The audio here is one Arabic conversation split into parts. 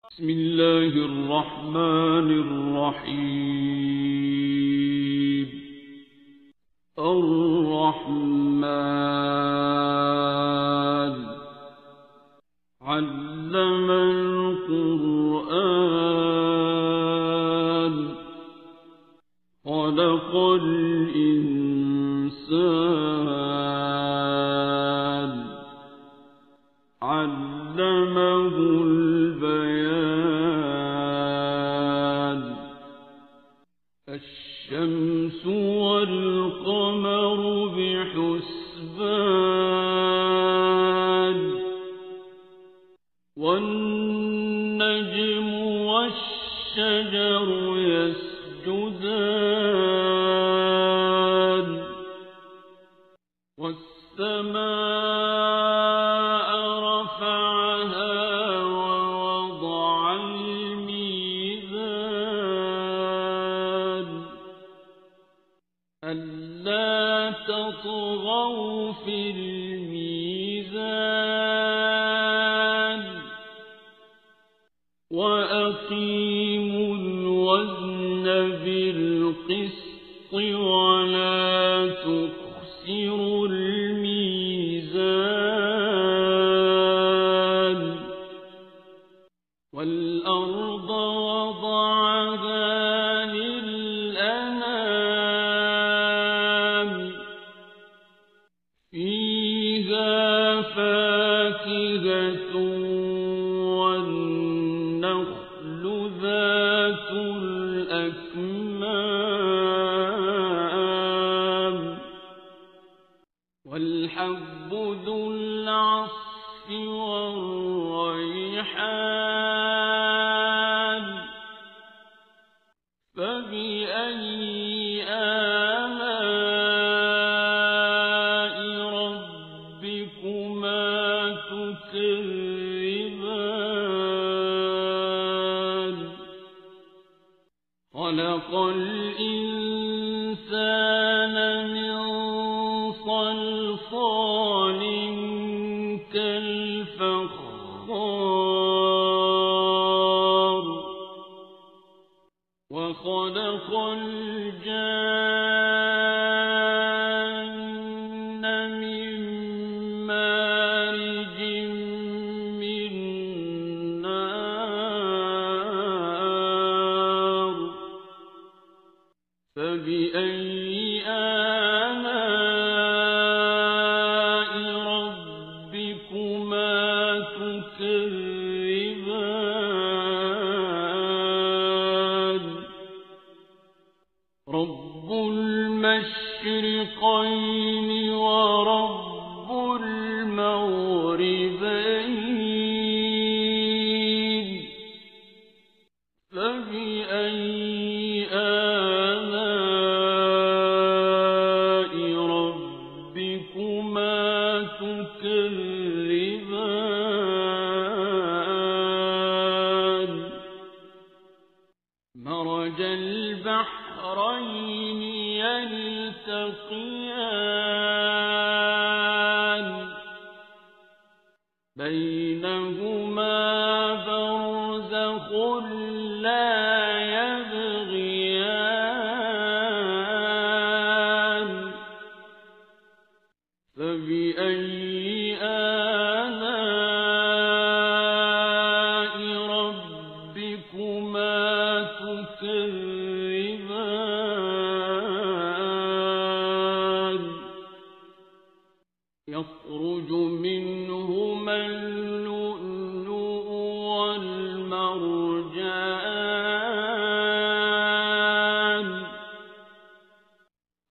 بسم الله الرحمن الرحيم. الرحمن علم القرآن خلق الإنسان علمه البيان. الشمس والقمر بحسبان والنجم والشجر يسجدان والسماء رفعها ووضع الميزان ألا تطغوا في الميزان وأقيموا الوزن بالقسط ولا تخسروا الميزان. والأرض وضعها للأنام فيها فاكهة والنخل ذات الأكمام والحب ذو العصف والريحان. فبأي آلاء ربكما تكذبان. خلق الإنسان من صلصال كالفخار وخلق الجان من مارج من نار. فبأي آلاء ربكما تكذبان. رب المشرقين ورب المغربين. فبأي آلاء ربكما تكذبان. مرج البحرين يلتقيان بينهما برزخ لا يبغيان. فبأي آلاء ربكما تكذبان. يخرج منهما اللؤلؤ والمرجان.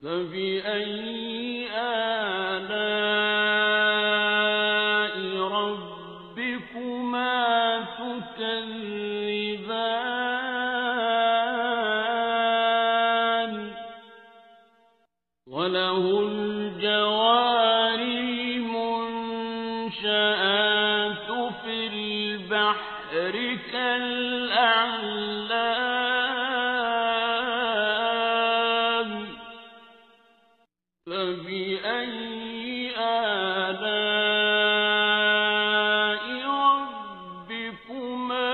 فبأي آلاء ربكما تكذبان. وله الجوار المنشآت في البحر كالأعلام. فبأي آلاء ربكما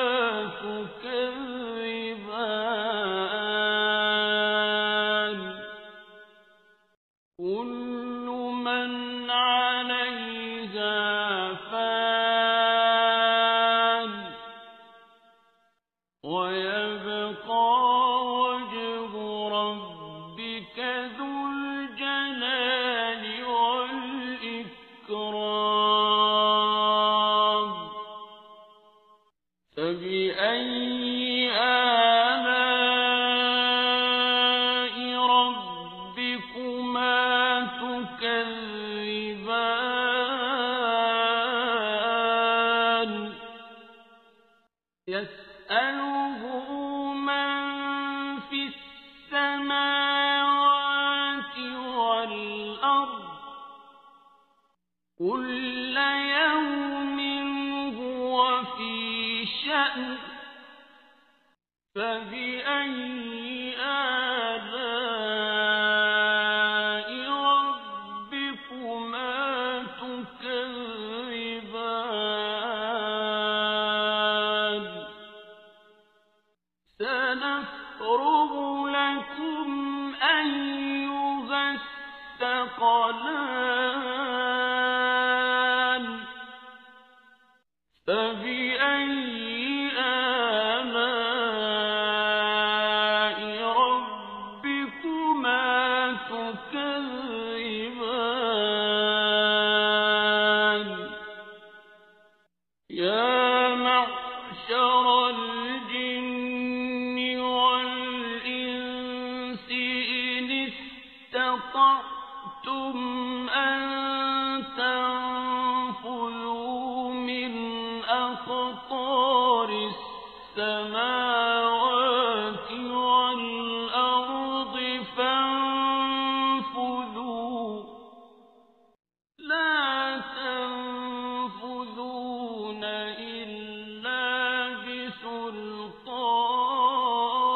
فبأي آلاء ربكما تكذبان يسأله من في السماوات والأرض كل يوم هو في شأن فبأي آلاء ربكما تكذبان سنفرغ لكم أيها الثقلان فبأي آلاء ربكما تكذبان يا معشر الجن والإنس إن استطعتم أن تنفذوا من أقطار السماوات والأرض فانفذوا لا تنفذون إلا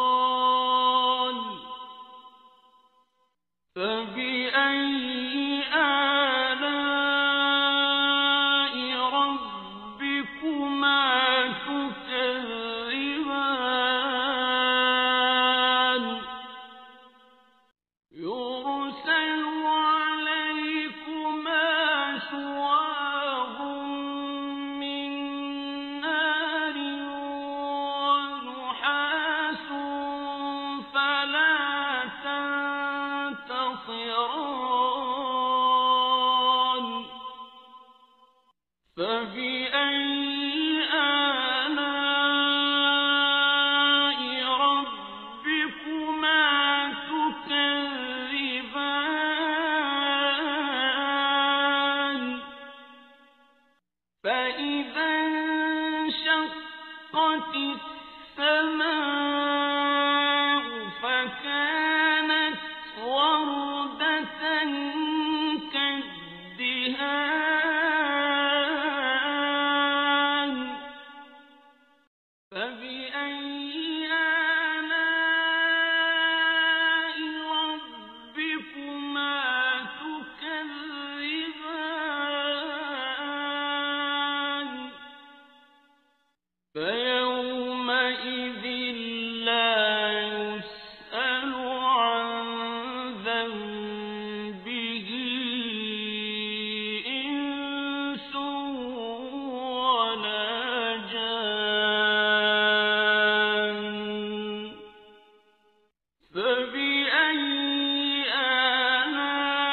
بسلطان فبأي آلاء ربكما تكذبان يرسل عليكما شواظ من نار ونحاس فلا تنتصران فبأي آلاء ربكما تكذبان فإذا انشقت السماء فكانت وردة كالدهان فبأي آلاء ربكما تكذبان فيومئذ لا يسأل عن ذنبه إنس ولا جان فبأي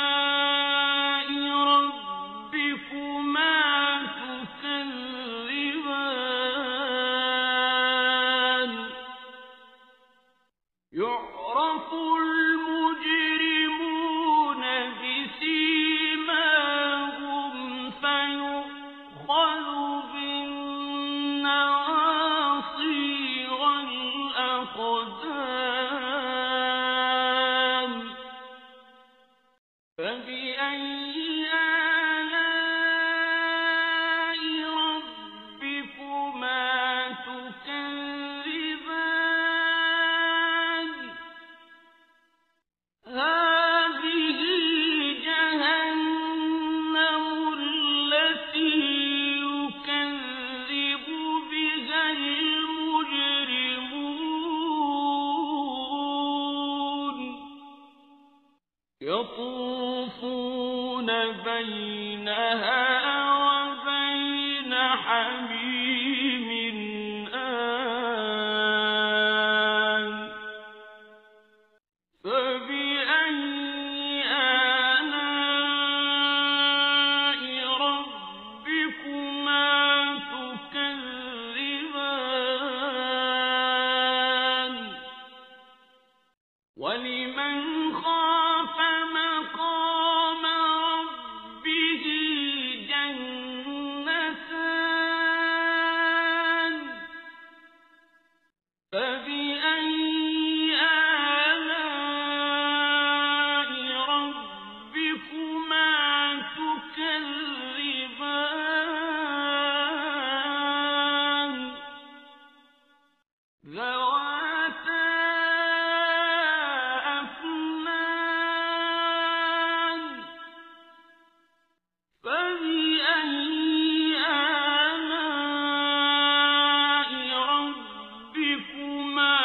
آلاء ربكما تكذبان يعرف المجرمون بسيماهم فيؤخذ بالنواصي والأقدام فبأي آلاء ربكما تكذبان هذه جهنم التي يكذب بها المجرمون يطوفون بينها وبين حميم آن فبأي آلاء ربكما تكذبان فبأي آلاء ربكما تكذبان ذواتا أفنان فبأي آلاء ربكما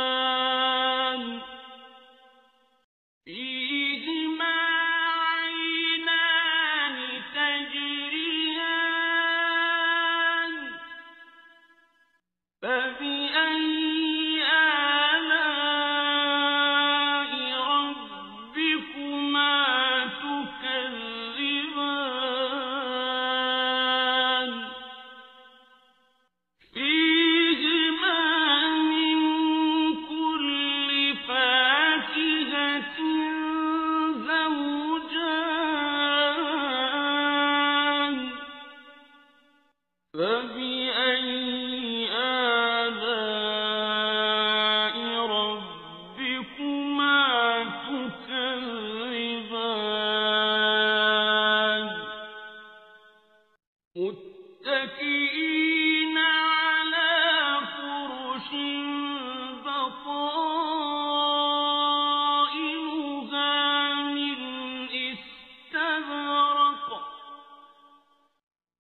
تكذبان فيهما عينان تجريان فبأي آلاء ربكما تكذبان فيهما من كل فاكهة زوجان فبأي آلاء ربكما تكذبان متكئين على فرش بطائنها من استبرق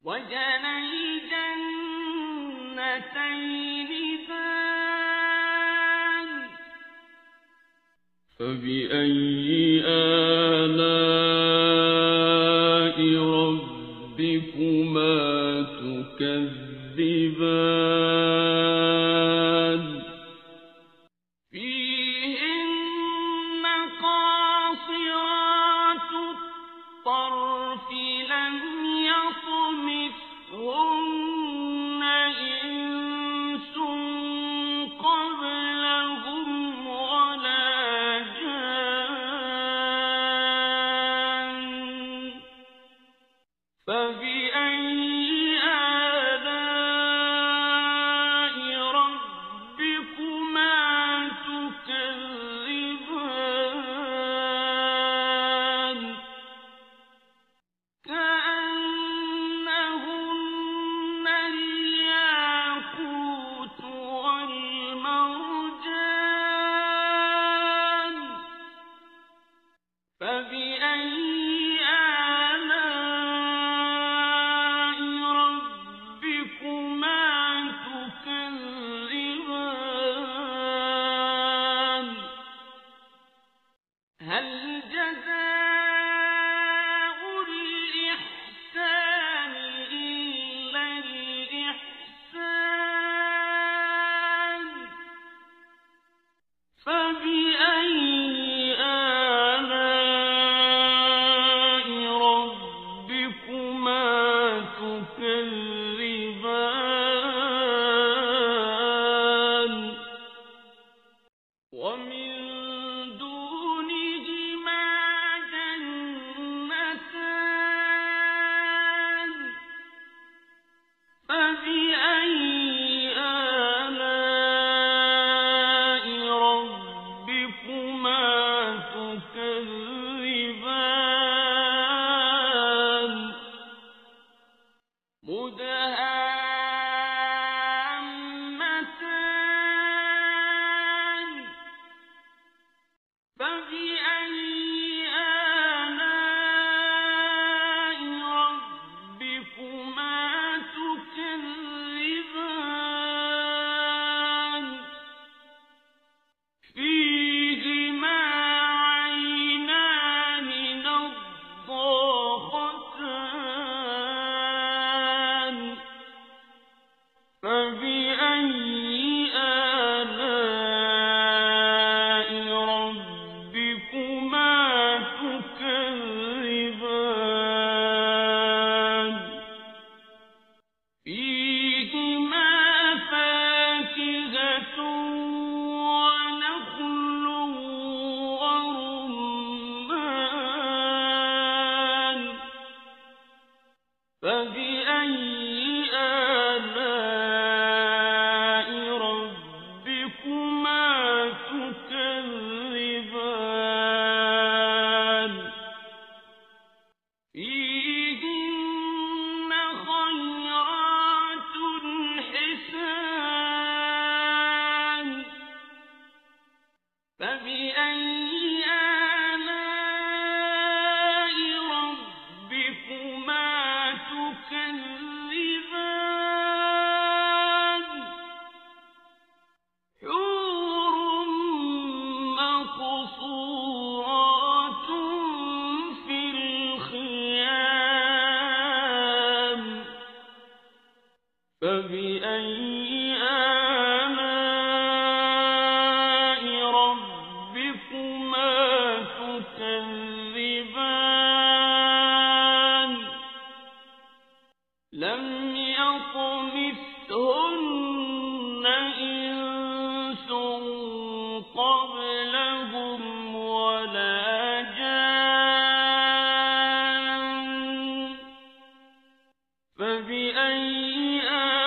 وجنى الجنتين دان فبأي آلاء ربكما تكذبان فيهن قاصرات الطرف لم يطمثهن إنس قبلهم ولا جان فبأي آلاء ربكما تكذبان كأنهن الياقوت والمرجان فبأي آلاء ربكما تكذبان هل جزاء الإحسان إلا الإحسان فبأي آلاء ربكما تكذبان ومن دونهما جنتان فبأي آلاء ربكما تكذبان مدهامتان فبأي آلاء ربكما تكذبان فيهما عينان نضاختان فبأي آلاء ربكما تكذبان فيهما فاكهة ونخل ورمان فبأي آلاء فبأي آلاء ربكما تكذبان لم يطمثهن إنس قبلهم ولا جان فبأي آلاء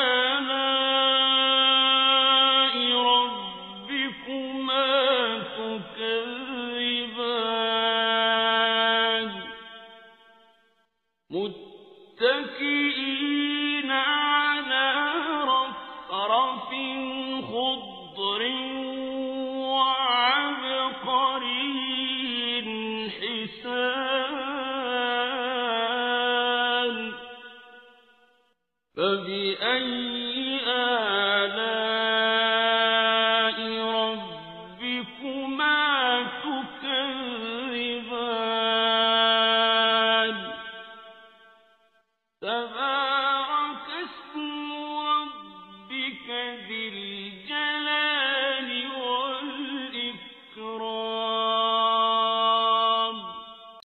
ربكما تكذبان متكئين على رفرف خضر وعبقري حسان فبأي